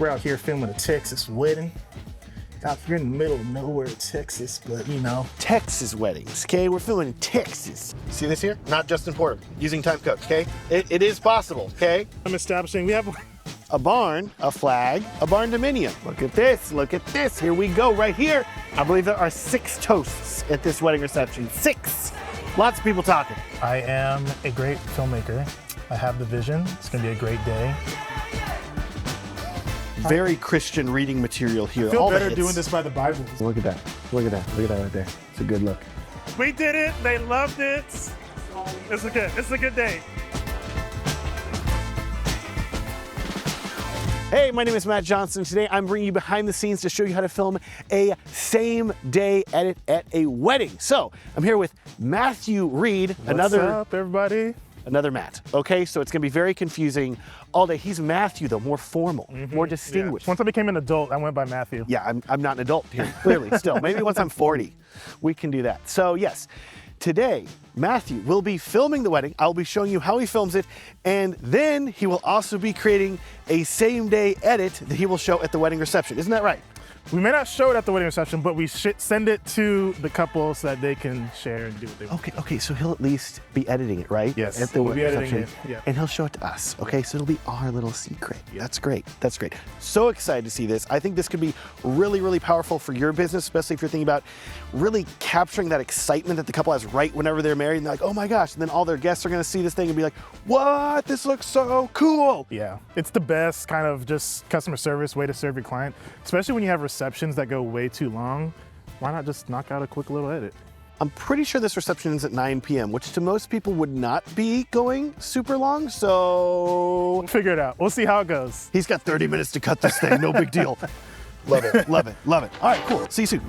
We're out here filming a Texas wedding. Out here in the middle of nowhere, Texas, but you know. Texas weddings, okay? We're filming in Texas. See this here? Not just important. Using time code, okay? It is possible, okay? I'm establishing, we have a barn, a flag, a barn dominium. Look at this, look at this. Here we go, right here. I believe there are 6 toasts at this wedding reception. 6. Lots of people talking. I am a great filmmaker. I have the vision. It's gonna be a great day. Very Christian reading material here. I feel better doing this by the Bible. Look at that, look at that, look at that right there. It's a good look. We did it, they loved it. It's a good day. Hey, my name is Matt Johnson. Today I'm bringing you behind the scenes to show you how to film a same-day edit at a wedding. So I'm here with Matthew Reid, What's up, everybody? Another Matt. Okay, so it's gonna be very confusing all day. He's Matthew though, more formal, more distinguished. Yeah. Once I became an adult, I went by Matthew. Yeah, I'm not an adult here, clearly, still. Maybe once I'm 40, we can do that. So yes, today, Matthew will be filming the wedding. I'll be showing you how he films it, and then he will also be creating a same-day edit that he will show at the wedding reception. Isn't that right? We may not show it at the wedding reception, but we should send it to the couple so that they can share and do what they want. Okay, so he'll at least be editing it, right? Yes, at the we'll be reception. editing it, yeah. And he'll show it to us, okay? So it'll be our little secret. That's great, that's great. So excited to see this. I think this could be really, really powerful for your business, especially if you're thinking about really capturing that excitement that the couple has right whenever they're married, and they're like, oh my gosh, and then all their guests are gonna see this thing and be like, what? This looks so cool. Yeah, it's the best kind of just customer service way to serve your client, especially when you have receptions that go way too long. Why not just knock out a quick little edit? I'm pretty sure this reception ends at 9 p.m., which to most people would not be going super long, so... We'll figure it out. We'll see how it goes. He's got 30 minutes to cut this thing, no big deal. Love it, love it, love it. All right, cool. See you soon.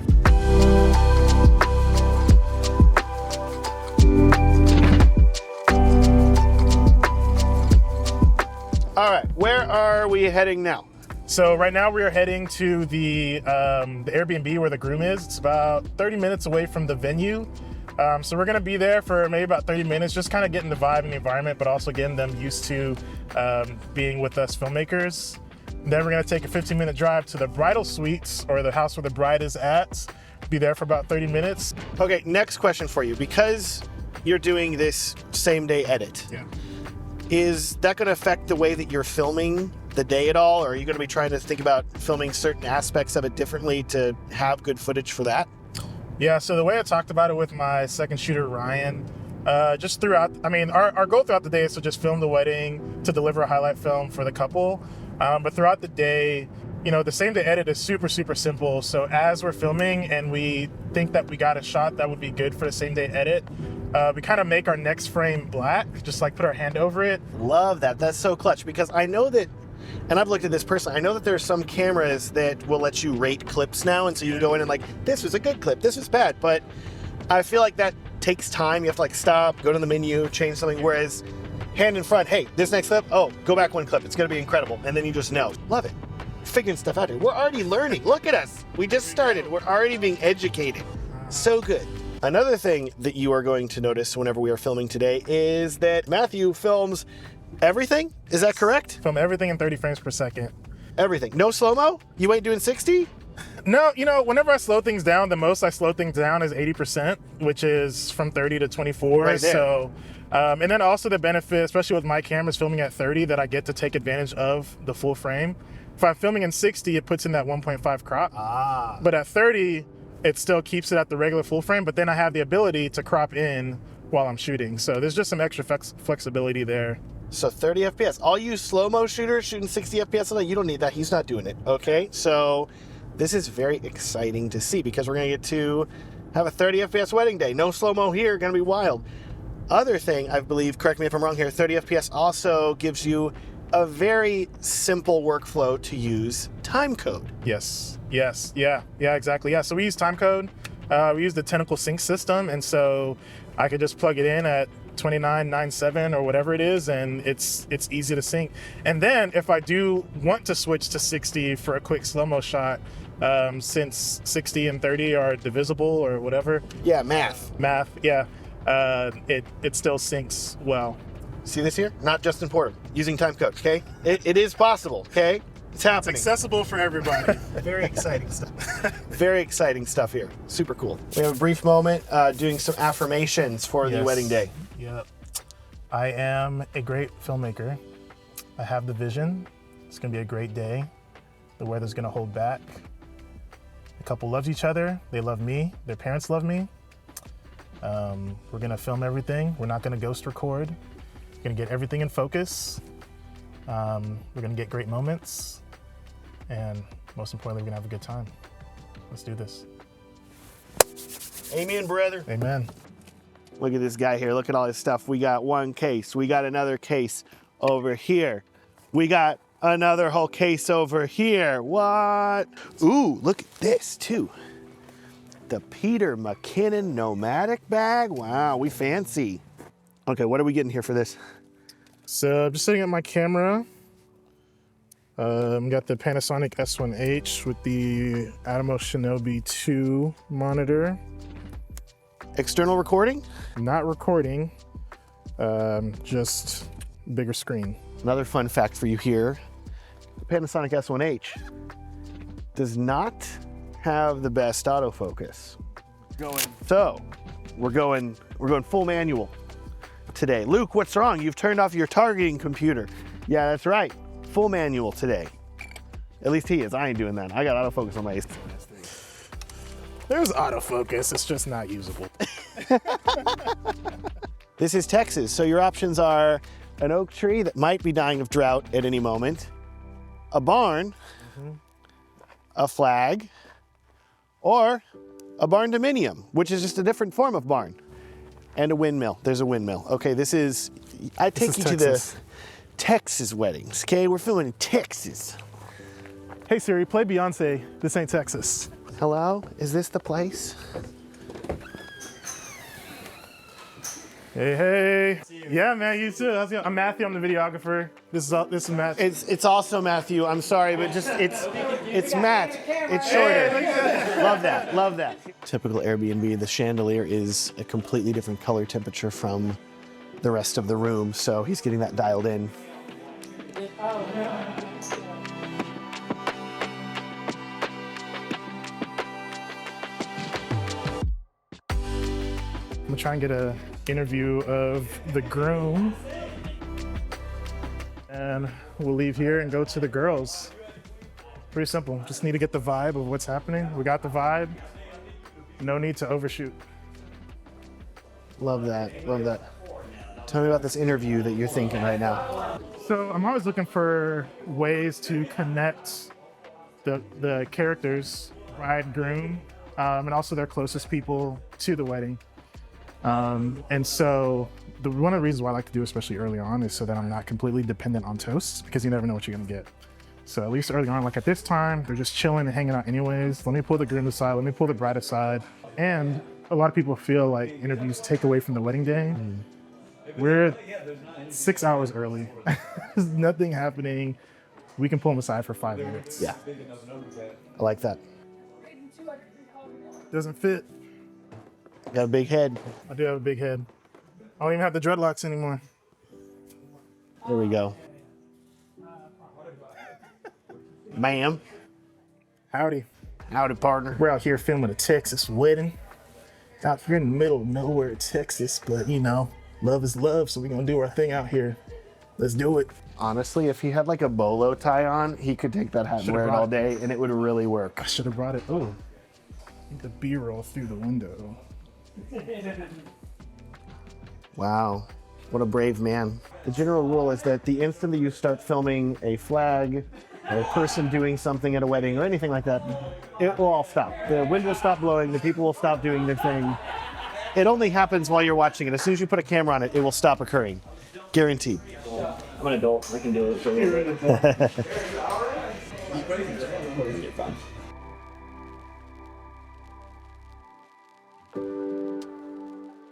All right, where are we heading now? So right now we are heading to the Airbnb where the groom is. It's about 30 minutes away from the venue. So we're gonna be there for maybe about 30 minutes, just kind of getting the vibe and the environment, but also getting them used to being with us filmmakers. Then we're gonna take a 15-minute drive to the bridal suites, or the house where the bride is at. Be there for about 30 minutes. Okay, next question for you. Because you're doing this same-day edit, is that gonna affect the way that you're filming the day at all, or are you going to be trying to think about filming certain aspects of it differently to have good footage for that? Yeah, so the way I talked about it with my second shooter, Ryan, just throughout, I mean, our goal throughout the day is to just film the wedding, to deliver a highlight film for the couple. But throughout the day, you know, the same day edit is super, super simple. So as we're filming and we think that we got a shot that would be good for the same day edit, we kind of make our next frame black, just like put our hand over it. Love that. That's so clutch, because I know that, and I've looked at this personally, I know that there are some cameras that will let you rate clips now, and so you can go in and like, this was a good clip, this was bad, but I feel like that takes time. You have to like stop, go to the menu, change something, whereas hand in front, hey, this next clip, oh, go back one clip, it's gonna be incredible, and then you just know. Love it. Figuring stuff out here. We're already learning. Look at us. We just started. We're already being educated. So good. Another thing that you are going to notice whenever we are filming today is that Matthew films everything? Is that correct? Film everything in 30 frames per second. Everything. No slow-mo? You ain't doing 60? No, you know, whenever I slow things down, the most I slow things down is 80%, which is from 30 to 24. Right there. So, and then also the benefit, especially with my cameras filming at 30, that I get to take advantage of the full frame. If I'm filming in 60, it puts in that 1.5 crop. But at 30, it still keeps it at the regular full frame, but then I have the ability to crop in while I'm shooting. So there's just some extra flexibility there. So 30 FPS. All you slow-mo shooters shooting 60 FPS a day, you don't need that. He's not doing it, okay? So this is very exciting to see, because we're gonna get to have a 30 FPS wedding day. No slow-mo here, gonna be wild. Other thing, I believe, correct me if I'm wrong here, 30 FPS also gives you a very simple workflow to use time code. Yes, yeah, exactly. Yeah, so we use time code. We use the Tentacle Sync system, and so I could just plug it in at 2997 or whatever it is, and it's easy to sync. And then if I do want to switch to 60 for a quick slow-mo shot, since 60 and 30 are divisible or whatever. Yeah, math, yeah. It still syncs well. See this here? Not just important. Using time code, okay? It is possible, okay? It's happening. It's accessible for everybody. Very exciting stuff. Very exciting stuff here. Super cool. We have a brief moment doing some affirmations for the wedding day. Yep. I am a great filmmaker. I have the vision. It's gonna be a great day. The weather's gonna hold back. The couple loves each other. They love me. Their parents love me. We're gonna film everything. We're not gonna ghost record. We're gonna get everything in focus. We're gonna get great moments. And most importantly, we're gonna have a good time. Let's do this. Amen, brother. Amen. Look at this guy here. Look at all his stuff. We got one case. We got another case over here. We got another whole case over here. What? Ooh, look at this too. The Peter McKinnon Nomadic bag. Wow, we fancy. Okay, what are we getting here for this? So I'm just setting up my camera. Got the Panasonic S1H with the Atomos Shinobi 2 monitor. External recording? Not recording, just bigger screen. Another fun fact for you here. The Panasonic S1H does not have the best autofocus. So we're going full manual today. Luke, what's wrong? You've turned off your targeting computer. Yeah, that's right. Full manual today. At least he is. I ain't doing that. I got autofocus on my S3. There's autofocus, it's just not usable. This is Texas, so your options are an oak tree that might be dying of drought at any moment, a barn, a flag, or a barn dominium, which is just a different form of barn, and a windmill. There's a windmill. Okay, I take you to the Texas weddings, okay? We're filming in Texas. Hey Siri, play Beyonce, This Ain't Texas. Hello, is this the place? Hey, hey. Yeah, man, you too. I'm Matthew, I'm the videographer. This is Matt. It's also Matthew, I'm sorry, but just, it's Matt. It's shorter. Love that, love that. Typical Airbnb, the chandelier is a completely different color temperature from the rest of the room, so he's getting that dialed in. I'm gonna try and get an interview of the groom. And we'll leave here and go to the girls. Pretty simple, just need to get the vibe of what's happening. We got the vibe, no need to overshoot. Love that, love that. Tell me about this interview that you're thinking right now. So I'm always looking for ways to connect the characters, bride, groom, and also their closest people to the wedding. And so one of the reasons why I like to do, especially early on, is so that I'm not completely dependent on toasts, because you never know what you're gonna get. So at least early on, like at this time, they're just chilling and hanging out anyways. Let me pull the groom aside, let me pull the bride aside. And a lot of people feel like interviews take away from the wedding day. We're 6 hours early. There's nothing happening. We can pull them aside for 5 minutes. Yeah, I like that. Doesn't fit. Got a big head. I do have a big head. I don't even have the dreadlocks anymore. There we go. Ma'am. Howdy. Howdy, partner. We're out here filming a Texas wedding. Out here in the middle of nowhere, Texas, but you know, love is love, so we're gonna do our thing out here. Let's do it. Honestly, if he had like a bolo tie on, he could take that hat and wear it all day, and it would really work. I should have brought it. Oh, the B-roll through the window. Wow, what a brave man. The general rule is that the instant that you start filming a flag, or a person doing something at a wedding, or anything like that, it will all stop. The wind will stop blowing, the people will stop doing their thing. It only happens while you're watching it. As soon as you put a camera on it, it will stop occurring. Guaranteed. I'm an adult, I can do it for a little bit.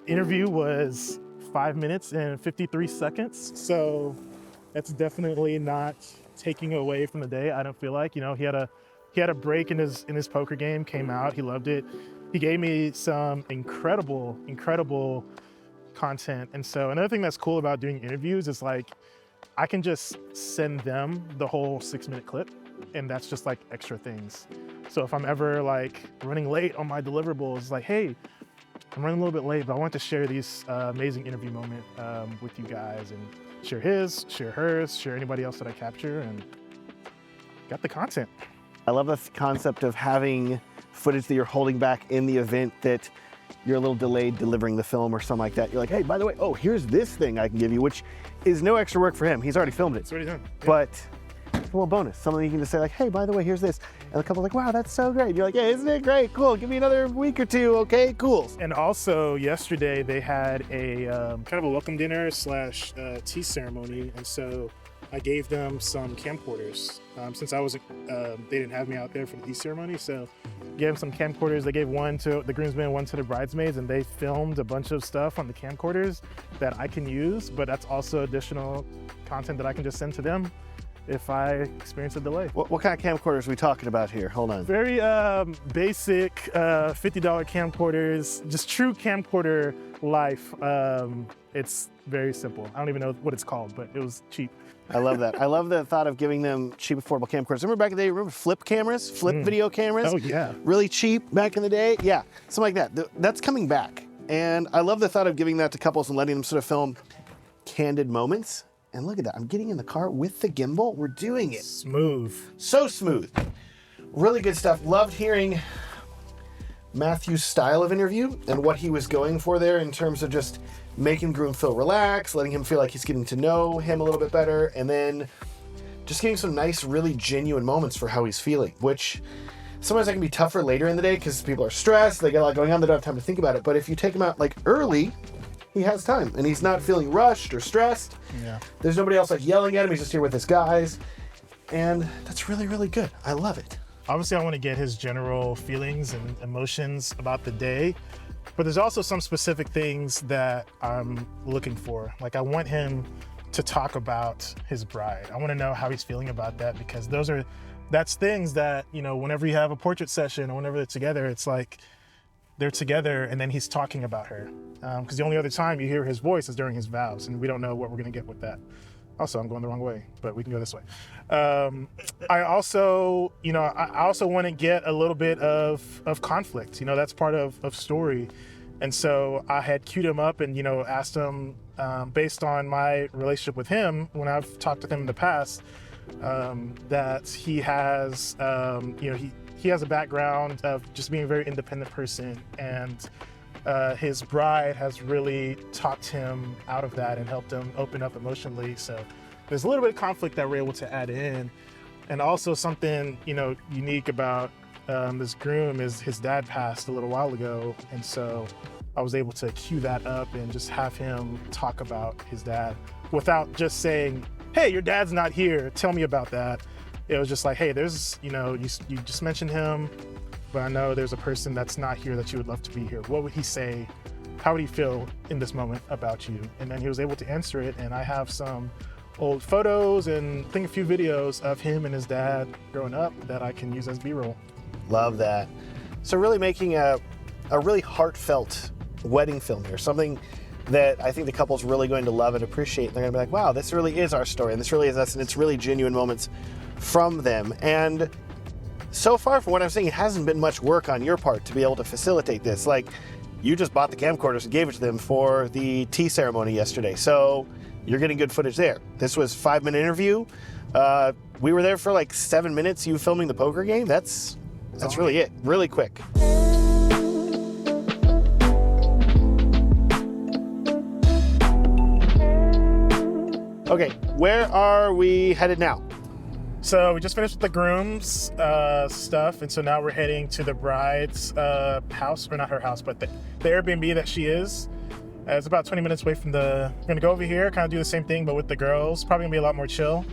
Interview was 5 minutes and 53 seconds. So that's definitely not taking away from the day. I don't feel like, you know, he had a break in his poker game, came out, he loved it. He gave me some incredible content. And so another thing that's cool about doing interviews is like, I can just send them the whole 6-minute clip and that's just like extra things. So if I'm ever like running late on my deliverables, like, hey, I'm running a little bit late, but I want to share these amazing interview moment with you guys, and share his, share hers, share anybody else that I capture, and got the content. I love the concept of having footage that you're holding back in the event that you're a little delayed delivering the film or something like that. You're like, hey, by the way, oh, here's this thing I can give you, which is no extra work for him. He's already filmed it. That's what he's done. Yeah. But it's a little bonus. Something you can just say like, hey, by the way, here's this. And the couple's like, wow, that's so great. And you're like, yeah, isn't it great? Cool, give me another week or two, okay, cool. And also yesterday they had a kind of a welcome dinner slash tea ceremony. And so I gave them some camcorders since I wasn't, they didn't have me out there for the tea ceremony. So gave them some camcorders. They gave one to the groomsmen, one to the bridesmaids, and they filmed a bunch of stuff on the camcorders that I can use, but that's also additional content that I can just send to them if I experience a delay. What kind of camcorders are we talking about here? Hold on. Very basic $50 camcorders, just true camcorder life. It's very simple. I don't even know what it's called, but it was cheap. I love that. I love the thought of giving them cheap, affordable camcorders. Remember back in the day, remember flip cameras, flip video cameras? Oh, yeah. Really cheap back in the day? Yeah, something like that. That's coming back. And I love the thought of giving that to couples and letting them sort of film candid moments. And look at that, I'm getting in the car with the gimbal. We're doing it. Smooth. So smooth. Really good stuff. Loved hearing Matthew's style of interview and what he was going for there in terms of just making Groom feel relaxed, letting him feel like he's getting to know him a little bit better, and then just getting some nice, really genuine moments for how he's feeling, which sometimes that can be tougher later in the day because people are stressed, they got a lot going on, they don't have time to think about it. But if you take him out like early, he has time and he's not feeling rushed or stressed. Yeah. There's nobody else like yelling at him, he's just here with his guys. And that's really, really good. I love it. Obviously, I want to get his general feelings and emotions about the day, but there's also some specific things that I'm looking for. Like, I want him to talk about his bride. I want to know how he's feeling about that, because that's things that, you know, whenever you have a portrait session or whenever they're together, it's like they're together and then he's talking about her. Because the only other time you hear his voice is during his vows, and we don't know what we're going to get with that. Also, I'm going the wrong way, but we can go this way. I also want to get a little bit of conflict. You know, that's part of story. And so I had queued him up and, you know, asked him, based on my relationship with him, when I've talked to him in the past, that he has, he has a background of just being a very independent person, and his bride has really talked him out of that and helped him open up emotionally. So there's a little bit of conflict that we're able to add in. And also something, you know, unique about this groom is his dad passed a little while ago. And so I was able to cue that up and just have him talk about his dad without just saying, hey, your dad's not here, tell me about that. It was just like, hey, there's, you know, you just mentioned him, but I know there's a person that's not here that you would love to be here. What would he say? How would he feel in this moment about you? And then he was able to answer it. And I have some old photos and I think a few videos of him and his dad growing up that I can use as B-roll. Love that. So really making a really heartfelt wedding film here, something that I think the couple's really going to love and appreciate. And they're gonna be like, wow, this really is our story, and this really is us, and it's really genuine moments from them. And so far, from what I'm seeing, it hasn't been much work on your part to be able to facilitate this. Like, you just bought the camcorders and gave it to them for the tea ceremony yesterday. So you're getting good footage there. This was a 5-minute interview. We were there for like 7 minutes, you filming the poker game. That's really it, really quick. Okay, where are we headed now? So we just finished with the groom's stuff, and so now we're heading to the bride's house, or not her house, but the Airbnb that she is. It's about 20 minutes away from we're gonna go over here, kind of do the same thing, but with the girls. Probably gonna be a lot more chill.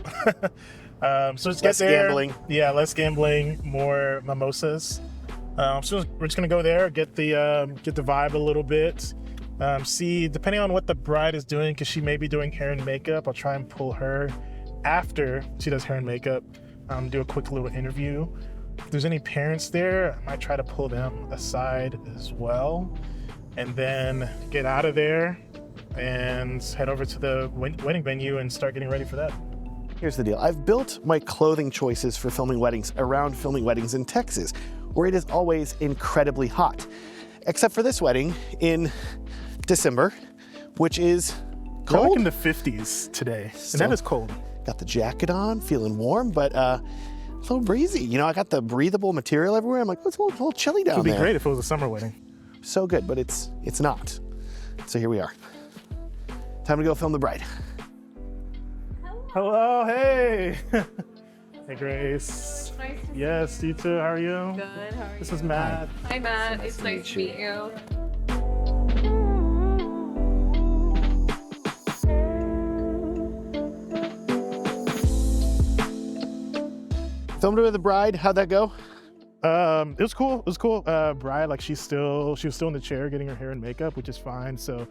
So just get there. Less gambling. Yeah, less gambling, more mimosas. So we're just gonna go there, get the vibe a little bit. See, depending on what the bride is doing, because she may be doing hair and makeup, I'll try and pull her after she does hair and makeup, do a quick little interview. If there's any parents there, I might try to pull them aside as well, and then get out of there and head over to the wedding venue and start getting ready for that. Here's the deal. I've built my clothing choices for filming weddings around filming weddings in Texas, where it is always incredibly hot. Except for this wedding in December, which is We're like cold. in the 50s today, and that is cold. Got the jacket on, feeling warm, but a little breezy. You know, I got the breathable material everywhere. I'm like, it's a little chilly down It would be there. great if it was a summer wedding. So good, but it's not. So here we are. Time to go film the bride. Hello, hey. Hey, Grace. Nice to Yes, you too. How are you? Good. How are This you? is Matt. Hi, Matt. It's nice to meet you. Filmed with the bride. How'd that go? It was cool. It was cool. Bride, like she was still in the chair getting her hair and makeup, which is fine. So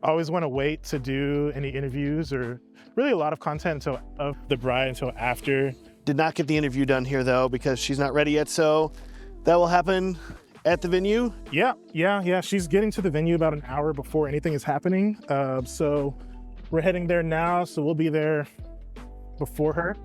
I always want to wait to do any interviews or really a lot of content of the bride until after. Did not get the interview done here though because she's not ready yet. So that will happen at the venue. Yeah. She's getting to the venue about an hour before anything is happening. So we're heading there now. So we'll be there before her.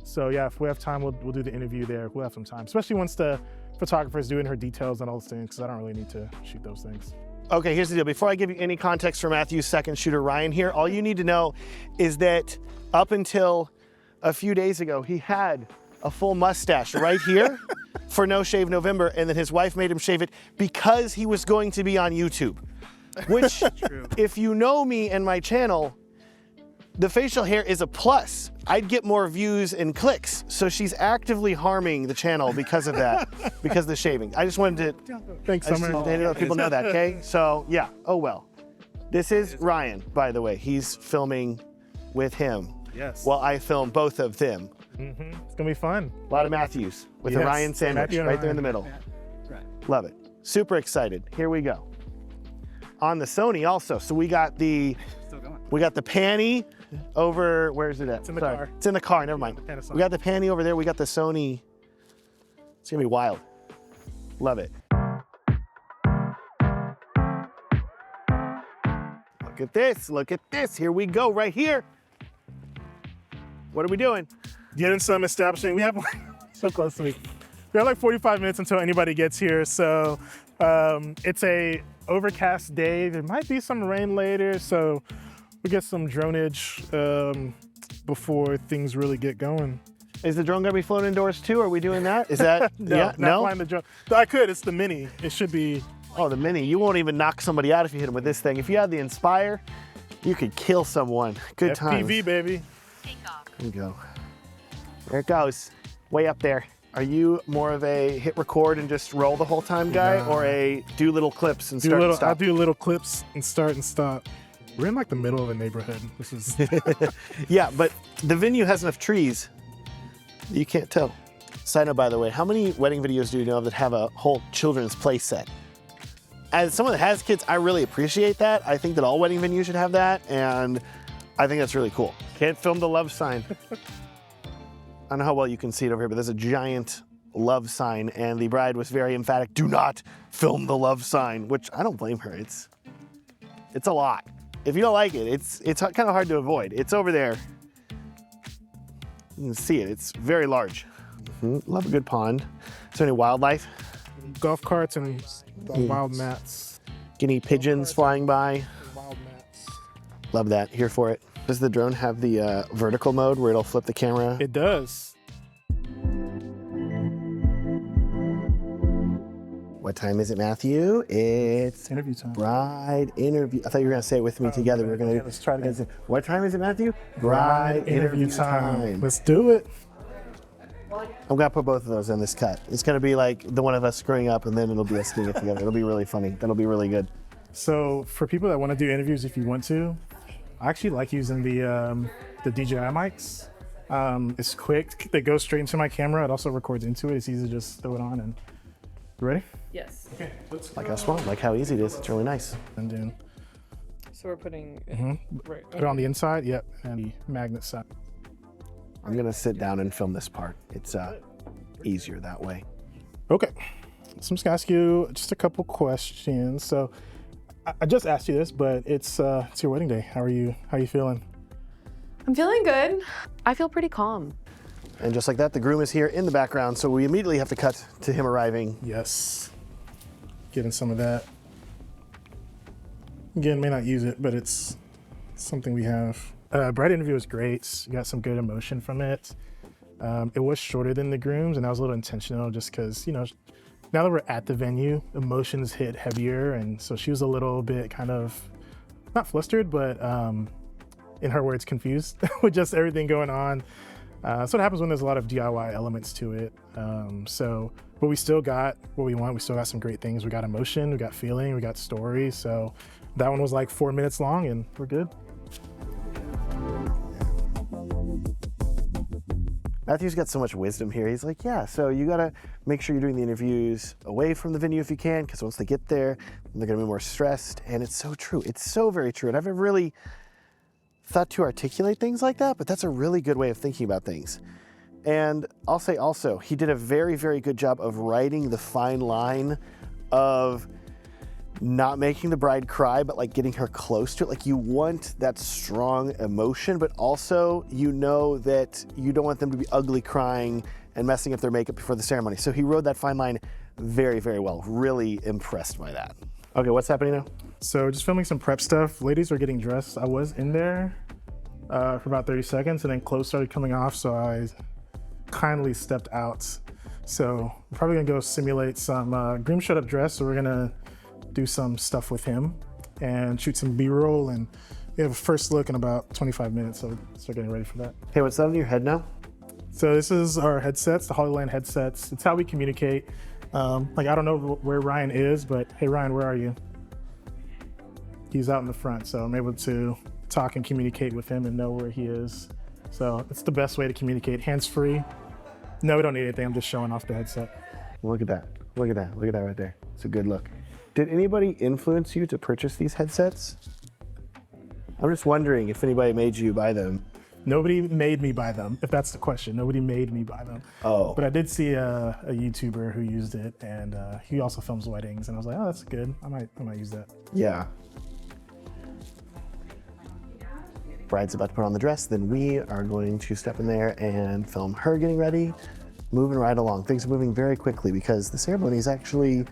So yeah, if we have time, we'll do the interview there. We'll have some time, especially once the photographer's doing her details and all those things, because I don't really need to shoot those things. Okay, here's the deal. Before I give you any context for Matthew's second shooter, Ryan, here, all you need to know is that up until a few days ago, he had a full mustache right here for No Shave November, and then his wife made him shave it because he was going to be on YouTube. Which, if you know me and my channel, the facial hair is a plus. I'd get more views and clicks. So she's actively harming the channel because of that, because of the shaving. I just wanted to, Thanks, I just Summer. wanted to let people know that, okay? So yeah, oh well. This is Ryan, by the way. He's filming with him. Yes. While I film both of them. It's gonna be fun. A lot of Matthews with the Yes, Ryan sandwich Matthew and right there in Ryan. the middle. Love it. Super excited. Here we go. On the Sony also. So we got the panny over, where is it at? It's in the car. It's in the car, never mind. the Panasonic. We got the panny over there. We got the Sony. It's gonna be wild. Love it. Look at this, look at this. Here we go, right here. What are we doing? Getting some establishing. We have so close to me. We have like 45 minutes until anybody gets here. So it's a overcast day. There might be some rain later. So we get some dronage before things really get going. Is the drone gonna be flown indoors too? Are we doing that? Is that, Not flying the drone. I could, it's the Mini. It should be. Oh, the Mini. You won't even knock somebody out if you hit them with this thing. If you had the Inspire, you could kill someone. Good times. FPV, baby. Here we go. There it goes. Way up there. Are you more of a hit record and just roll the whole time guy, No. or a do little clips and start and I stop? do little clips and start and stop. We're in like the middle of a neighborhood. This is Yeah, but the venue has enough trees. You can't tell. Side note, by the way, how many wedding videos do you know of that have a whole children's play set? As someone that has kids, I really appreciate that. I think that all wedding venues should have that, and I think that's really cool. Can't film the love sign. I don't know how well you can see it over here, but there's a giant love sign, and the bride was very emphatic, do not film the love sign, which I don't blame her. It's a lot. If you don't like it, it's kind of hard to avoid. It's over there. You can see it, it's very large. Love a good pond. Is there any wildlife? golf carts and wild mats. Guinea pigeons flying by. Wild mats. Love that, here for it. Does the drone have the vertical mode where it'll flip the camera? It does. What time is it, Matthew? It's Interview time. bride interview. I thought you were gonna say it with me together. We're gonna. okay, let's try it again. What time is it, Matthew? Bride interview time. Let's do it. I'm gonna put both of those in this cut. It's gonna be like the one of us screwing up, and then it'll be us doing it together. It'll be really funny. That'll be really good. So for people that want to do interviews, if you want to, I actually like using the DJI mics. It's quick. They go straight into my camera. It also records into it. It's easy to just throw it on and. You ready? Yes. Okay. Let's Like how small, like how easy it is. It's really nice. and then So we're putting right. put it on the inside. Yep, and the magnet side. I'm gonna sit down and film this part. It's easier that way. Okay. So I'm just gonna ask you just a couple questions. So I just asked you this, but it's your wedding day. How are you feeling? I'm feeling good. I feel pretty calm. And just like that, the groom is here in the background, so we immediately have to cut to him arriving. Yes. Getting some of that. Again, may not use it, but it's something we have. Bride interview was great. Got some good emotion from it. It was shorter than the groom's, and that was a little intentional just because, you know, now that we're at the venue, emotions hit heavier, and so she was a little bit kind of, not flustered, but in her words, confused with just everything going on. So it happens when there's a lot of DIY elements to it. But we still got what we want. We still got some great things. We got emotion, we got feeling, we got story. So that one was like 4 minutes long, and we're good. Matthew's got so much wisdom here. He's like, yeah, so you gotta make sure you're doing the interviews away from the venue if you can, because once they get there, they're gonna be more stressed. And it's so true. It's so very true. And I've never really thought to articulate things like that, but that's a really good way of thinking about things. And I'll say also, he did a very, very good job of writing the fine line of not making the bride cry, but like getting her close to it. Like you want that strong emotion, but also you know that you don't want them to be ugly crying and messing up their makeup before the ceremony. So he rode that fine line very, very well. Really impressed by that. Okay, what's happening now? So just filming some prep stuff. Ladies are getting dressed. I was in there for about 30 seconds, and then clothes started coming off, so I kindly stepped out. So we're probably gonna go simulate some, Groom showed up dressed, so we're gonna do some stuff with him and shoot some B-roll, and we have a first look in about 25 minutes, so start getting ready for that. Hey, what's that on your head now? So this is our headsets, the Hollyland headsets. It's how we communicate. Like, I don't know where Ryan is, but hey, Ryan, where are you? He's out in the front, so I'm able to talk and communicate with him and know where he is. So it's the best way to communicate, hands-free. No, we don't need anything. I'm just showing off the headset. Look at that. Look at that. Look at that right there. It's a good look. Did anybody influence you to purchase these headsets? I'm just wondering if anybody made you buy them. Nobody made me buy them, if that's the question. Nobody made me buy them. Oh. But I did see a YouTuber who used it, and he also films weddings, and I was like, oh, that's good. I might use that. Yeah. Bride's about to put on the dress, then we are going to step in there and film her getting ready, moving right along. Things are moving very quickly because the ceremony is actually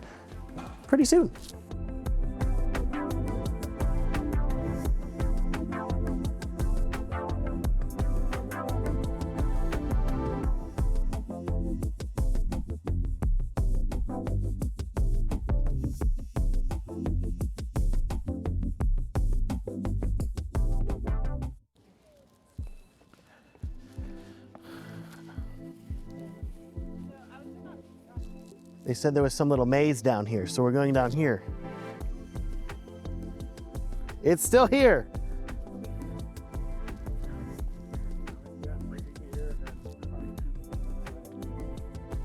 pretty soon. They said there was some little maze down here, so we're going down here. It's still here.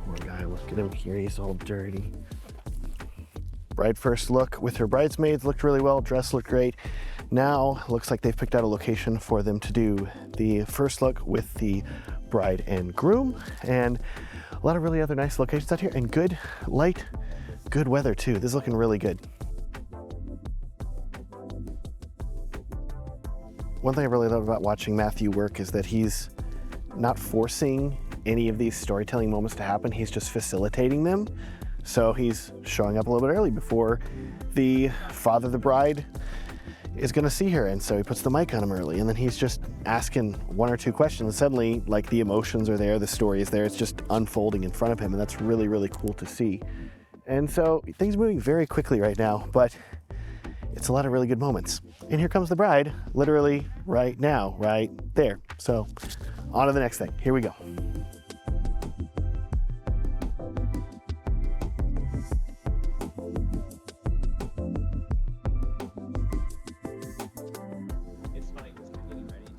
Poor guy, look at him here, he's all dirty. Bride first look with her bridesmaids looked really well, dress looked great. Now, looks like they've picked out a location for them to do the first look with the bride and groom, and a lot of really other nice locations out here, and good light, good weather too. This is looking really good. One thing I really love about watching Matthew work is that he's not forcing any of these storytelling moments to happen. He's just facilitating them. So he's showing up a little bit early before the father of the bride is gonna see her. And so he puts the mic on him early, and then he's just asking one or two questions. And suddenly, like, the emotions are there, the story is there, it's just unfolding in front of him. And that's really, really cool to see. And so things are moving very quickly right now, but it's a lot of really good moments. And here comes the bride, literally right now, right there. So on to the next thing. Here we go.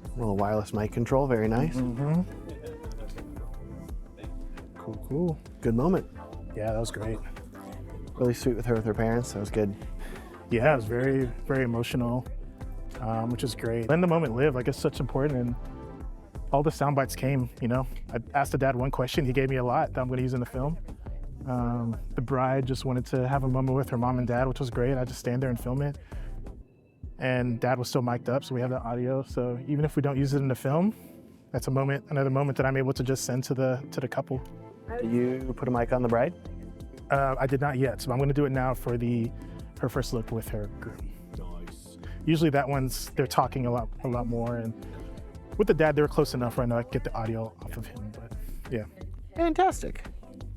A little wireless mic control, very nice. Mm-hmm. Cool, cool. Good moment. Yeah, that was great. Really sweet with her parents, that was good. Yeah, it was very, very emotional, which is great. Letting the moment live, like, it's such important, and all the sound bites came, you know. I asked the dad one question, he gave me a lot that I'm gonna use in the film. The bride just wanted to have a moment with her mom and dad, which was great. I just stand there and film it. and Dad was still mic'd up, so we have the audio. So even if we don't use it in the film, that's another moment that I'm able to just send to the couple. Do you put a mic on the bride? I did not yet, so I'm going to do it now for her first look with her groom. Nice. Usually that one's they're talking a lot more, and with the dad they're close enough right now I can get the audio off of him. But yeah. Fantastic.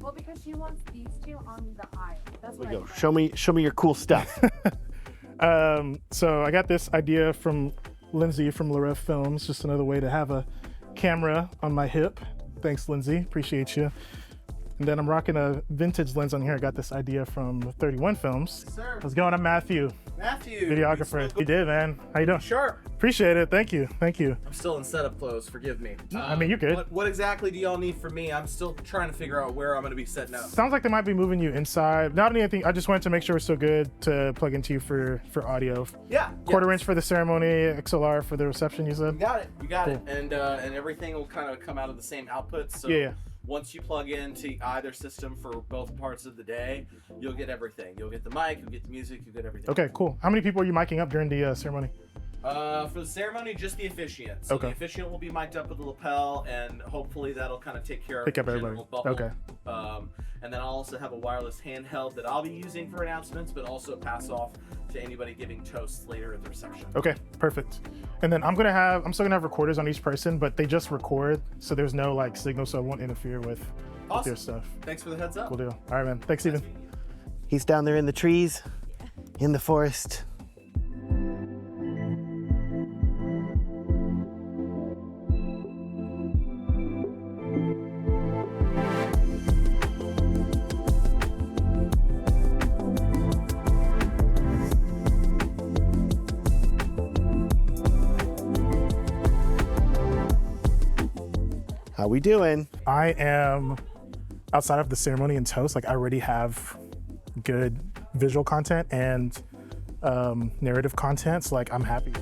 Well, because she wants these two on the aisle. That's There what we go. Show me your cool stuff. So I got this idea from Lindsay from Reid Co Films, just another way to have a camera on my hip. Thanks, Lindsay. Appreciate you. And then I'm rocking a vintage lens on here. I got this idea from 31 Films. Yes, sir. How's it going? I'm Matthew, Matthew. videographer. You did, man. How you doing? Sharp. Appreciate it. Thank you. Thank you. I'm still in setup clothes. Forgive me. I mean, you're good. What exactly do y'all need from me? I'm still trying to figure out where I'm going to be setting up. Sounds like they might be moving you inside. Not anything. I just wanted to make sure we're still good to plug into you for audio. Yeah. Quarter inch for the ceremony, XLR for the reception. You said. You got it. You got it. And everything will kind of come out of the same outputs. So Yeah. once you plug into either system for both parts of the day, you'll get everything. You'll get the mic, you'll get the music, you'll get everything. Okay, cool. How many people are you miking up during the ceremony? For the ceremony, just the officiant. So Okay. the officiant will be mic'd up with the lapel, and hopefully that'll kind of take care of Pick up the everybody. general bubble. Okay. And then I'll also have a wireless handheld that I'll be using for announcements, but also pass off to anybody giving toasts later at the reception. Okay, perfect. And then I'm still gonna have recorders on each person, but they just record, so there's no like signal, so it won't interfere with Awesome. their stuff. Thanks for the heads up. Cool deal. All right, man. Thanks, Steven. He's down there in the trees, in the forest. How we doing? I am outside of the ceremony and toast. Like I already have good visual content and narrative content. So like I'm happy.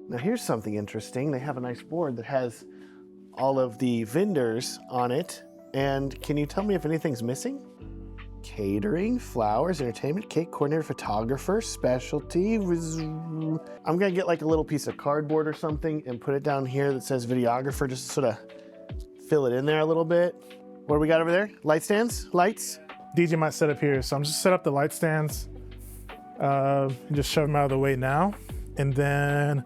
Now here's something interesting. They have a nice board that has all of the vendors on it. And can you tell me if anything's missing? Catering, flowers, entertainment, cake coordinator, photographer, specialty. I'm gonna get like a little piece of cardboard or something and put it down here that says videographer, just to sort of fill it in there a little bit. What do we got over there? Light stands, lights? DJ might set up here, so I'm just set up the light stands. And just shove them out of the way now. And then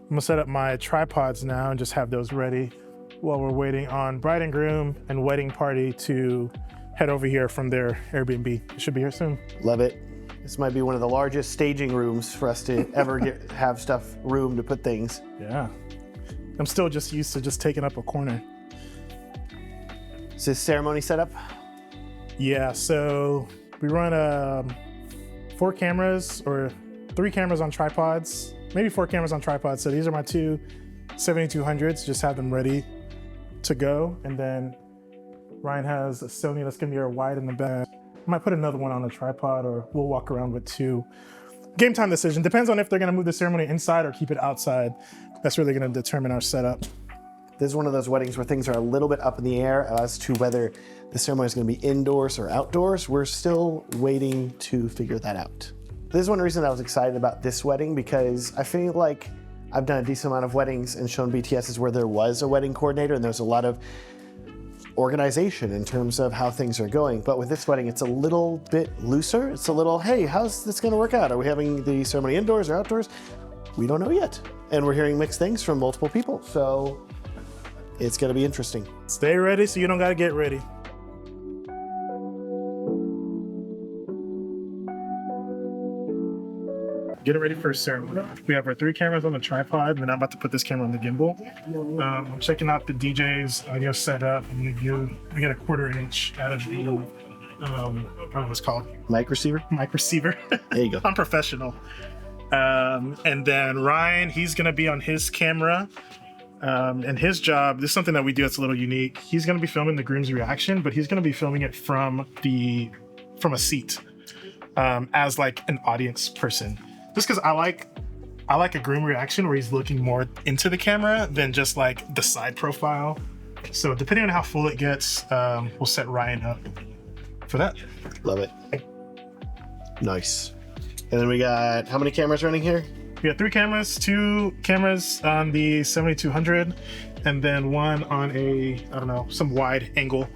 I'm gonna set up my tripods now and just have those ready while we're waiting on bride and groom and wedding party to head over here from their Airbnb. It should be here soon. Love it. This might be one of the largest staging rooms for us to ever have room to put things. Yeah. I'm still just used to just taking up a corner. Is this ceremony set up? Yeah, so we run 4 cameras or 3 cameras on tripods, maybe 4 cameras on tripods. So these are my 2 7200s, just have them ready to go. And then Ryan has a Sony that's gonna be our wide in the back. I might put another one on a tripod, or we'll walk around with 2. Game time decision. Depends on if they're gonna move the ceremony inside or keep it outside. That's really gonna determine our setup. This is one of those weddings where things are a little bit up in the air as to whether the ceremony is going to be indoors or outdoors. We're still waiting to figure that out. This is one reason I was excited about this wedding, because I feel like I've done a decent amount of weddings and shown BTSs where there was a wedding coordinator and there's a lot of organization in terms of how things are going. But with this wedding, it's a little bit looser. It's a little, hey, how's this going to work out? Are we having the ceremony indoors or outdoors? We don't know yet. And we're hearing mixed things from multiple people. So it's going to be interesting. Stay ready so you don't gotta get ready. Getting ready for a ceremony. We have our 3 cameras on the tripod, and then I'm about to put this camera on the gimbal. I'm checking out the DJ's audio setup. We get a 1/4 inch out of the, I don't know what it's called. Mic receiver? Mic receiver. There you go. I'm professional. And then Ryan, he's gonna be on his camera. And his job, this is something that we do that's a little unique. He's going to be filming the groom's reaction, but he's going to be filming it from a seat, as like an audience person. Just because I like a groom reaction where he's looking more into the camera than just like the side profile. So depending on how full it gets, we'll set Ryan up for that. Love it. Nice. And then we got, how many cameras running here? We got 3 cameras, 2 cameras on the 7200, and then one on some wide angle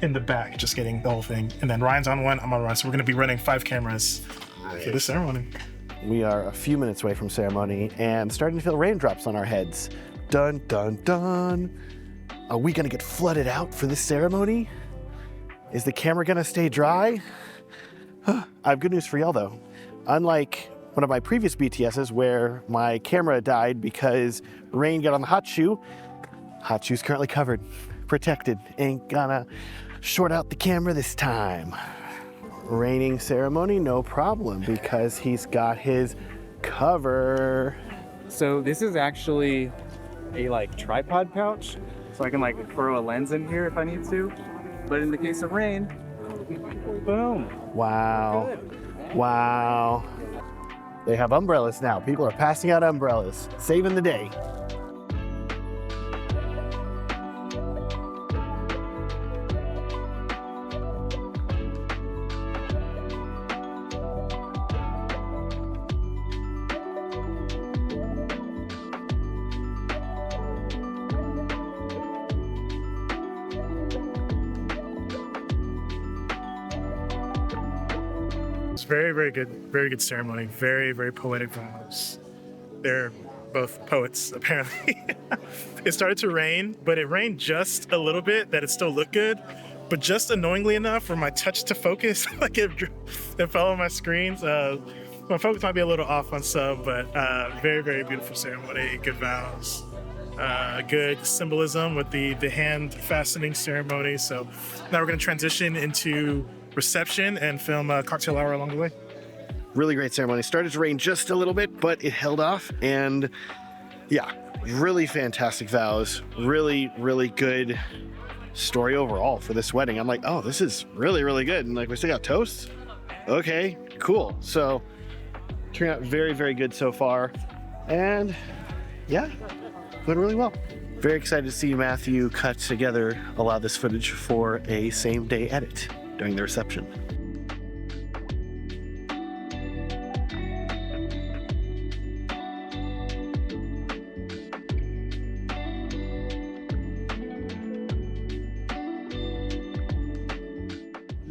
in the back, just getting the whole thing. And then Ryan's on one, I'm on one. So we're gonna be running 5 cameras for the ceremony. We are a few minutes away from ceremony and starting to feel raindrops on our heads. Dun, dun, dun. Are we gonna get flooded out for this ceremony? Is the camera gonna stay dry? I have good news for y'all though. Unlike one of my previous BTSs where my camera died because rain got on the hot shoe's currently covered, protected. Ain't gonna short out the camera this time. Raining ceremony, no problem, because he's got his cover. So this is actually a like tripod pouch, so I can like throw a lens in here if I need to. But in the case of rain, boom. Wow. Good. Wow. They have umbrellas now. People are passing out umbrellas, saving the day. It's very good ceremony. Very poetic vows. They're both poets, apparently. It started to rain, but it rained just a little bit that it still looked good, but just annoyingly enough for my touch to focus, like it fell on my screens. My focus might be a little off on some, but very beautiful ceremony, good vows. Good symbolism with the hand fastening ceremony. So now we're gonna transition into reception and film a cocktail hour along the way. Really great ceremony. Started to rain just a little bit, but it held off. And yeah, really fantastic vows. Really good story overall for this wedding. I'm like, oh, this is really good. And like, we still got toasts? Okay, cool. So turned out very good so far. And yeah, went really well. Very excited to see Matthew cut together a lot of this footage for a same day edit during the reception.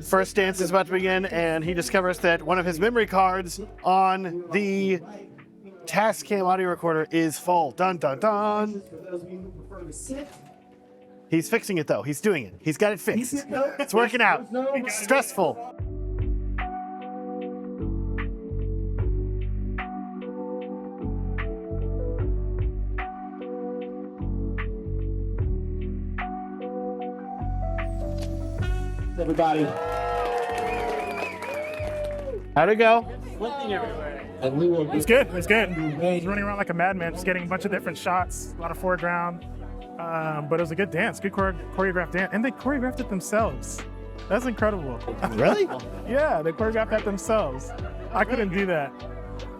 First dance is about to begin, and he discovers that one of his memory cards on the Tascam audio recorder is full. Dun dun dun. He's fixing it though. He's doing it. He's got it fixed. It's working out. It's stressful. Everybody. How'd it go? It's good. He's running around like a madman, just getting a bunch of different shots, a lot of foreground. But it was a good dance, good choreographed dance, and they choreographed it themselves. That's incredible. Really? Yeah, they choreographed that themselves. I couldn't do that.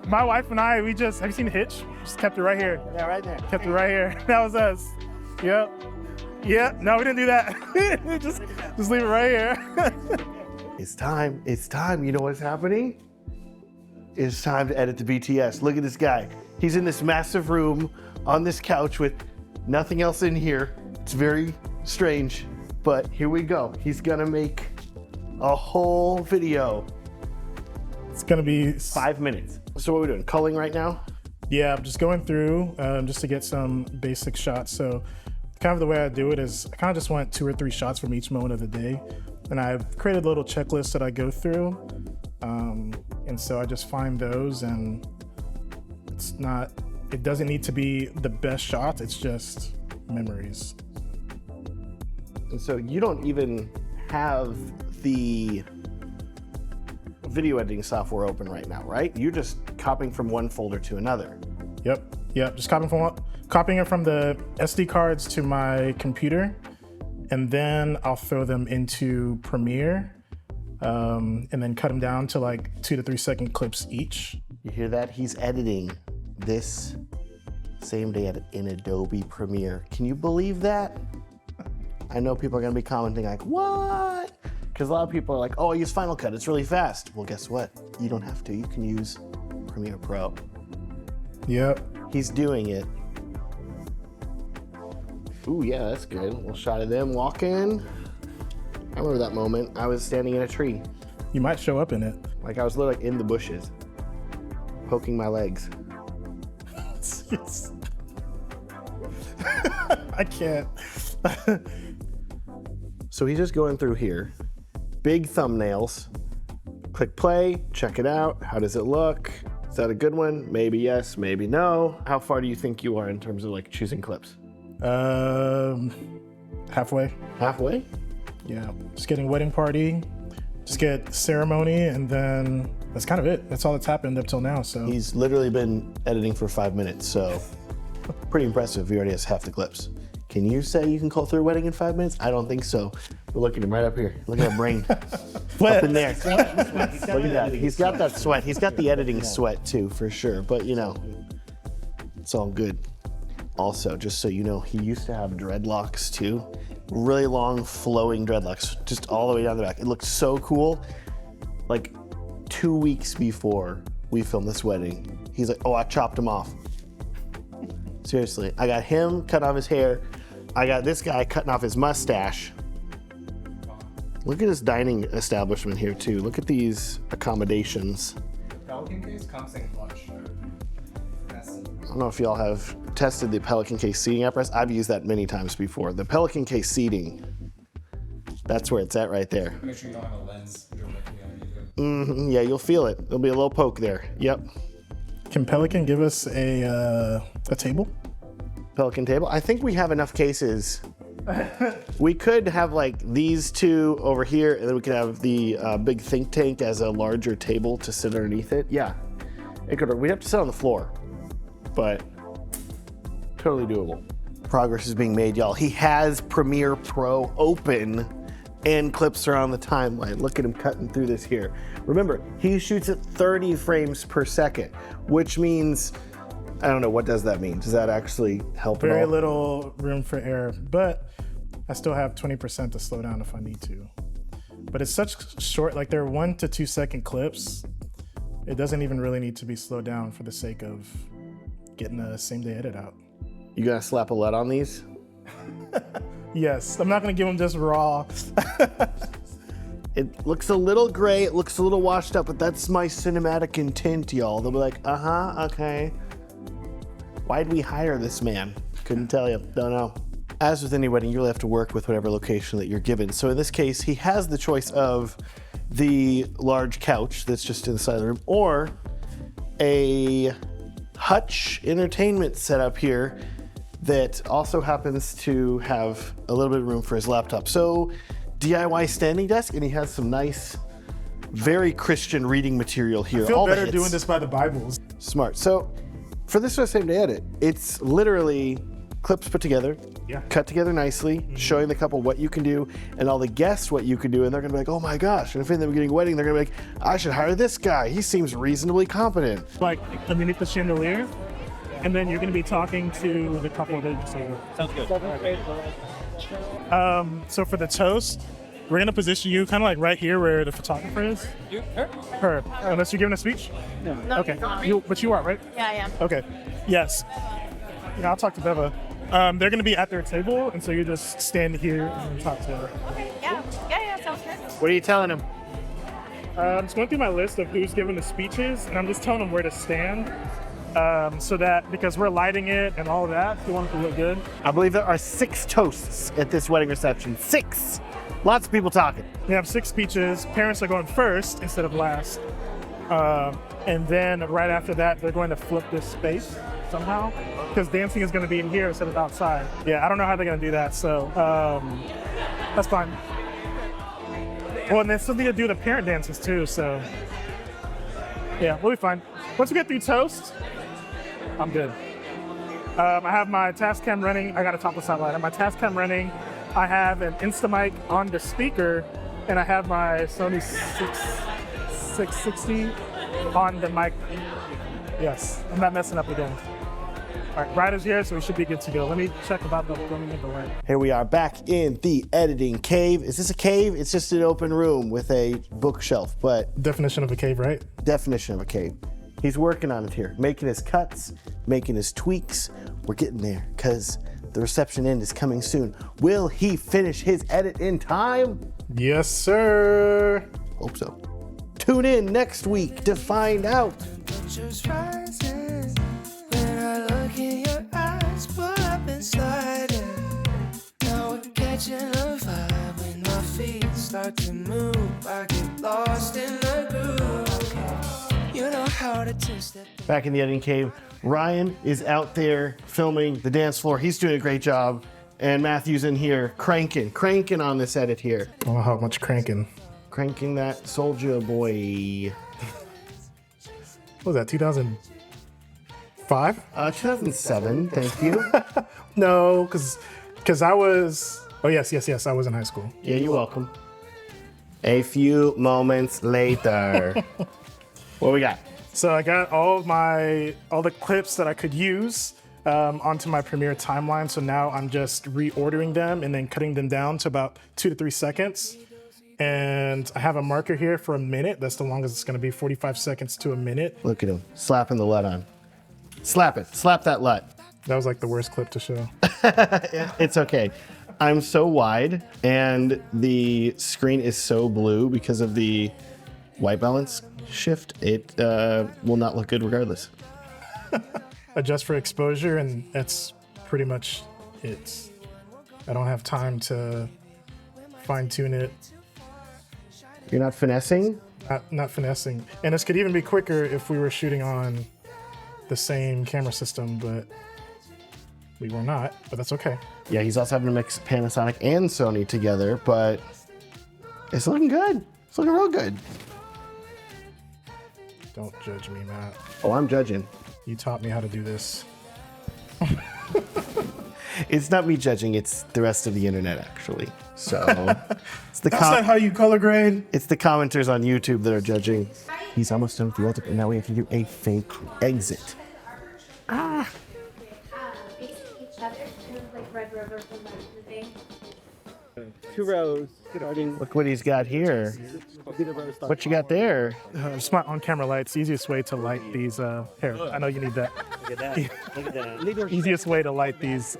My wife and I, have you seen Hitch? Just kept it right here. Yeah, right there. Kept it right here. That was us. Yep. Yeah, no, we didn't do that. just leave it right here. It's time. You know what's happening? It's time to edit the BTS. Look at this guy. He's in this massive room on this couch with nothing else in here. It's very strange, but here we go. He's gonna make a whole video. It's gonna be 5 minutes. So what are we doing? Culling right now? Yeah, I'm just going through just to get some basic shots. So kind of the way I do it is I kind of just want 2 or 3 shots from each moment of the day. And I've created a little checklist that I go through. And so I just find those, and it doesn't need to be the best shot, it's just memories. And so you don't even have the video editing software open right now, right? You're just copying from one folder to another. Yep. Yep, just copying it from the SD cards to my computer, and then I'll throw them into Premiere, and then cut them down to like 2 to 3 second clips each. You hear that? He's editing this same day in Adobe Premiere. Can you believe that? I know people are gonna be commenting like, what? Because a lot of people are like, oh, I use Final Cut, it's really fast. Well, guess what? You don't have to, you can use Premiere Pro. Yep. He's doing it. Ooh, yeah, that's good. A little shot of them walking. I remember that moment. I was standing in a tree. You might show up in it. Like I was literally in the bushes, poking my legs. Yes. I can't. So he's just going through here. Big thumbnails. Click play, check it out. How does it look? Is that a good one? Maybe yes, maybe no. How far do you think you are in terms of like choosing clips? Halfway. Halfway? Yeah. Just getting wedding party, just get ceremony, and then that's kind of it. That's all that's happened up till now. So He's literally been editing for 5 minutes, so pretty impressive. He already has half the clips. Can you say you can call through a wedding in 5 minutes? I don't think so. But look at him right up here. Look at that brain. Up in there. Look at that. He's got that sweat. He's got the editing sweat too, for sure. But you know, it's all good. Also, just so you know, he used to have dreadlocks too. Really long, flowing dreadlocks, just all the way down the back. It looked so cool. Like 2 weeks before we filmed this wedding, he's like, oh, I chopped him off. Seriously, I got him cutting off his hair. I got this guy cutting off his mustache. Look at this dining establishment here too. Look at these accommodations. Pelican case comes in clutch. I don't know if y'all have tested the Pelican case seating apparatus. I've used that many times before. The Pelican case seating, that's where it's at right there. Make sure you don't have a lens directly. Yeah, you'll feel it. There'll be a little poke there. Yep. can Pelican give us a table? Pelican table. I think we have enough cases. We could have like these two over here, and then we could have the big think tank as a larger table to sit underneath it. Yeah, it could. We'd have to sit on the floor, but totally doable. Progress is being made, y'all. He has Premiere Pro open, and clips are on the timeline. Look at him cutting through this here. Remember, he shoots at 30 frames per second, which means, I don't know, what does that mean? Does that actually help at all? Very little room for error, but I still have 20% to slow down if I need to. But it's such short, like they're 1 to 2 second clips. It doesn't even really need to be slowed down for the sake of getting a same day edit out. You gonna slap a LUT on these? Yes, I'm not gonna give them just raw. It looks a little gray, it looks a little washed up, but that's my cinematic intent, y'all. They'll be like, okay. Why'd we hire this man? Couldn't tell you, don't know. As with any wedding, you really have to work with whatever location that you're given. So in this case, he has the choice of the large couch that's just in the side of the room, or a hutch entertainment setup here that also happens to have a little bit of room for his laptop. So DIY standing desk, and he has some nice, very Christian reading material here. I feel all the better hits. doing this by the Bibles. Smart. So for this same day edit, it's literally clips put together, cut together nicely, showing the couple what you can do, and all the guests what you can do, and they're gonna be like, oh my gosh, and if they're getting a wedding, they're gonna be like, I should hire this guy, he seems reasonably competent. Like underneath the chandelier, and then you're gonna be talking to the couple that Sounds good. So for the toast, we're gonna position you kind of like right here where the photographer is. Her. Unless you're giving a speech? No. Okay. But you are, right? Yeah, I am. Okay. Yes. Yeah, I'll talk to Beva. They're gonna be at their table, and so you just stand here and talk to her. Okay. Yeah, sounds good. What are you telling him? I'm just going through my list of who's giving the speeches, and I'm just telling them where to stand. So that, because we're lighting it and all that, we want it to look good. I believe there are 6 toasts at this wedding reception. 6! Lots of people talking. We have 6 speeches. Parents are going first instead of last. And then right after that, they're going to flip this space somehow, because dancing is going to be in here instead of outside. Yeah, I don't know how they're going to do that, so that's fine. Well, and they still need to do the parent dances too, so yeah, we'll be fine. Once we get through toast, I'm good. I have my Tascam running. I got to top this out. I have my Tascam running. I have an Instamic on the speaker, and I have my Sony 660 on the mic. Yes, I'm not messing up again. All right, Ryder's here, so we should be good to go. Let me check about the light. Here we are back in the editing cave. Is this a cave? It's just an open room with a bookshelf, but Definition of a cave, right? definition of a cave. He's working on it here, making his cuts, making his tweaks. We're getting there because the reception end is coming soon. Will he finish his edit in time? Yes, sir. Hope so. Tune in next week to find out. Temperatures rising when I look in your eyes, pull up inside it. Now we're catching a vibe when my feet start to move. I get lost in the groove. You know how to two-step. Back in the editing cave, Ryan is out there filming the dance floor. He's doing a great job. And Matthew's in here cranking on this edit here. I don't know how much cranking. Cranking that soldier boy. What was that, 2005? 2007, thank you. No, because I was, oh yes, I was in high school. Yeah, you're welcome. A few moments later. What we got? So I got all the clips that I could use onto my Premiere timeline. So now I'm just reordering them and then cutting them down to about 2 to 3 seconds. And I have a marker here for a minute. That's the longest it's going to be, 45 seconds to a minute. Look at him, slapping the LUT on. Slap it, slap that LUT. That was like the worst clip to show. It's okay. I'm so wide and the screen is so blue because of the white balance shift. It will not look good regardless. Adjust for exposure, and that's pretty much it. I don't have time to fine tune it. You're not finessing? Not finessing. And this could even be quicker if we were shooting on the same camera system, but we were not, but that's okay. Yeah, he's also having to mix Panasonic and Sony together, but it's looking good. It's looking real good. Don't judge me, Matt. Oh, I'm judging. You taught me how to do this. It's not me judging, it's the rest of the internet, actually. So, it's the That's not how you color grade. it's the commenters on YouTube that are judging. He's almost done with the ultimate, and now we have to do a fake exit. Facing each other, kind of like Red River from like the thing. 2 rows starting. Look what he's got here. What you got there? It's my on-camera light. It's the easiest way to light these. Here, I know you need that. Look at that. Look at that. Easiest way to light these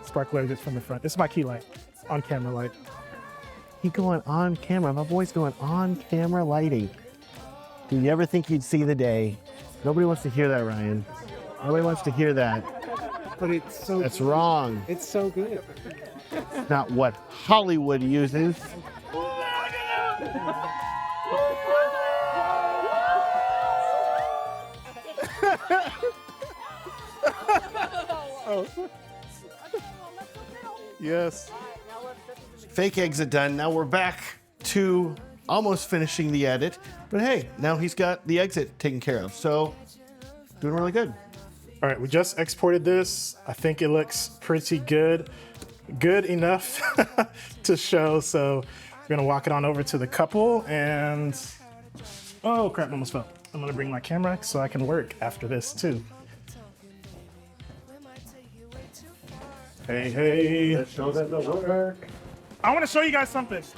sparkler exits from the front. This is my key light, on-camera light. He going on camera. My boy's going on camera lighting. Did you ever think you'd see the day? Nobody wants to hear that, Ryan. Nobody wants to hear that. But it's so That's wrong. It's so good. It's not what Hollywood uses. Yes. Fake exit done. Now we're back to almost finishing the edit. But hey, now he's got the exit taken care of. So, doing really good. All right, we just exported this. I think it looks pretty good. Good enough to show. So we're gonna walk it on over to the couple and, oh crap, almost fell. I'm gonna bring my camera so I can work after this too. Hey, hey. Let's show them the work. I wanna show you guys something. So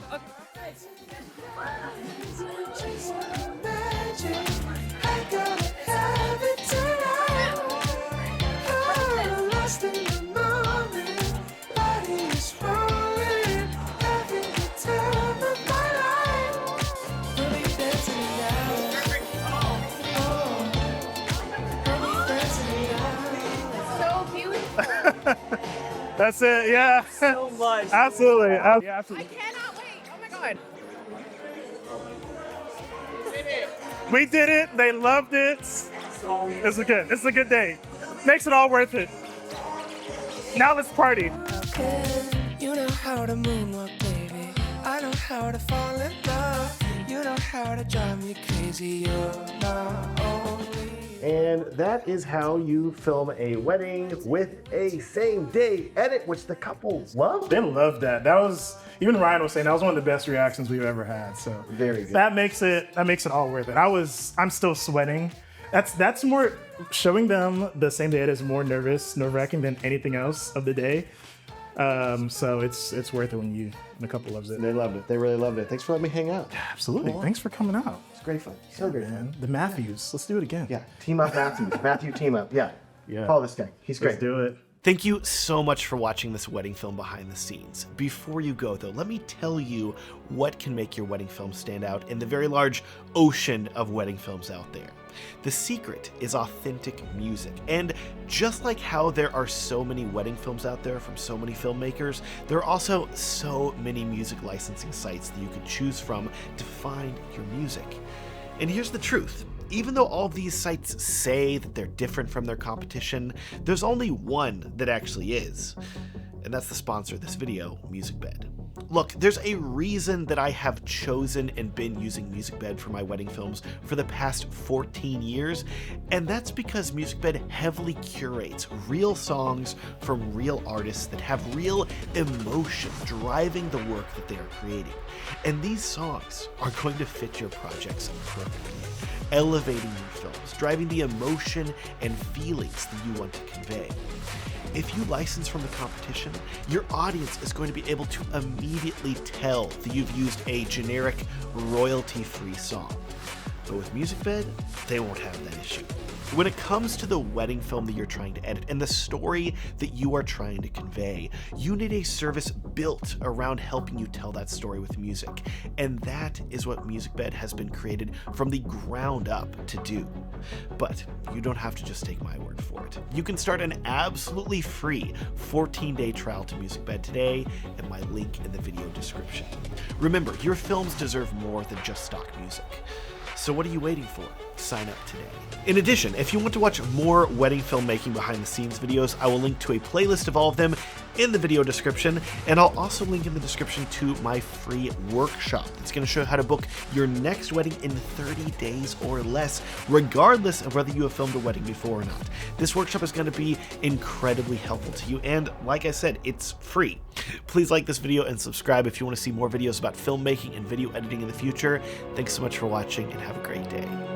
beautiful. That's it, yeah. So much. Absolutely. Yeah, absolutely. Cannot wait. Oh my god. We did it. They loved it. It's a good day. Makes it all worth it. Now let's party. You know how to moonwalk, baby. I know how to fall in love. You know how to drive me crazy. You're my only And that is how you film a wedding with a same-day edit, which the couple loved. They loved that. That was, even Ryan was saying that was one of the best reactions we've ever had. So Very good. That makes it all worth it. I'm still sweating. That's more, showing them the same day edit is more nerve-wracking than anything else of the day. So it's worth it when the couple loves it. They loved it. They really loved it. Thanks for letting me hang out. Absolutely. Thanks for coming out. It's great fun. So great fun. Man, the Matthews. Let's do it again. Yeah. Team up Matthew. Matthew team up. Yeah. Yeah. Follow this guy. He's great. Let's do it. Thank you so much for watching this wedding film behind the scenes. Before you go though, let me tell you what can make your wedding film stand out in the very large ocean of wedding films out there. The secret is authentic music, and just like how there are so many wedding films out there from so many filmmakers, there are also so many music licensing sites that you can choose from to find your music. And here's the truth. Even though all these sites say that they're different from their competition, there's only one that actually is. And that's the sponsor of this video, MusicBed. Look, there's a reason that I have chosen and been using MusicBed for my wedding films for the past 14 years, and that's because MusicBed heavily curates real songs from real artists that have real emotion driving the work that they are creating. And these songs are going to fit your projects perfectly, elevating your films, driving the emotion and feelings that you want to convey. If you license from the competition, your audience is going to be able to immediately tell that you've used a generic royalty-free song. But with MusicBed, they won't have that issue. When it comes to the wedding film that you're trying to edit and the story that you are trying to convey, you need a service built around helping you tell that story with music. And that is what MusicBed has been created from the ground up to do. But you don't have to just take my word for it. You can start an absolutely free 14-day trial to MusicBed today at my link in the video description. Remember, your films deserve more than just stock music. So what are you waiting for? Sign up today. In addition, if you want to watch more wedding filmmaking behind the scenes videos, I will link to a playlist of all of them in the video description, and I'll also link in the description to my free workshop that's going to show you how to book your next wedding in 30 days or less, regardless of whether you have filmed a wedding before or not. This workshop is going to be incredibly helpful to you, and like I said, it's free. Please like this video and subscribe if you want to see more videos about filmmaking and video editing in the future. Thanks so much for watching, and have a great day.